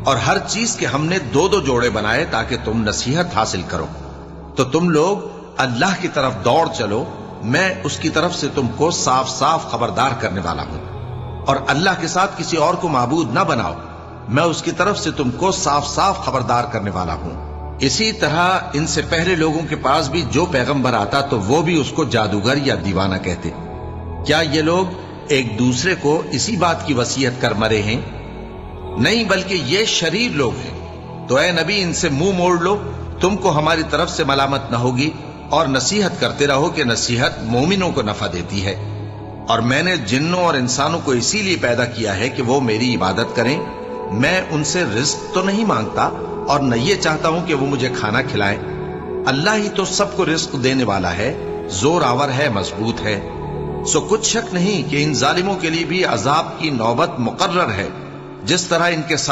اور ہر چیز کے ہم نے دو دو جوڑے بنائے تاکہ تم نصیحت حاصل کرو۔ تو تم لوگ اللہ کی طرف دوڑ چلو، میں اس کی طرف سے تم کو صاف صاف خبردار کرنے والا ہوں، اور اللہ کے ساتھ کسی اور کو معبود نہ بناؤ، میں اس کی طرف سے تم کو صاف صاف خبردار کرنے والا ہوں۔ اسی طرح ان سے پہلے لوگوں کے پاس بھی جو پیغمبر آتا تو وہ بھی اس کو جادوگر یا دیوانہ کہتے۔ کیا یہ لوگ ایک دوسرے کو اسی بات کی وصیت کر مرے ہیں؟ نہیں، بلکہ یہ شریر لوگ ہیں۔ تو اے نبی، ان سے منہ موڑ لو، تم کو ہماری طرف سے ملامت نہ ہوگی، اور نصیحت کرتے رہو کہ نصیحت مومنوں کو نفع دیتی ہے۔ اور میں نے جنوں اور انسانوں کو اسی لیے پیدا کیا ہے کہ وہ میری عبادت کریں، میں ان سے رزق تو نہیں مانگتا اور نہ یہ چاہتا ہوں کہ وہ مجھے کھانا کھلائیں۔ اللہ ہی تو سب کو رزق دینے والا ہے، زور آور ہے، مضبوط ہے۔ سو کچھ شک نہیں کہ ان ظالموں کے لیے بھی عذاب کی نوبت مقرر ہے، جس طرح ان کے ساتھ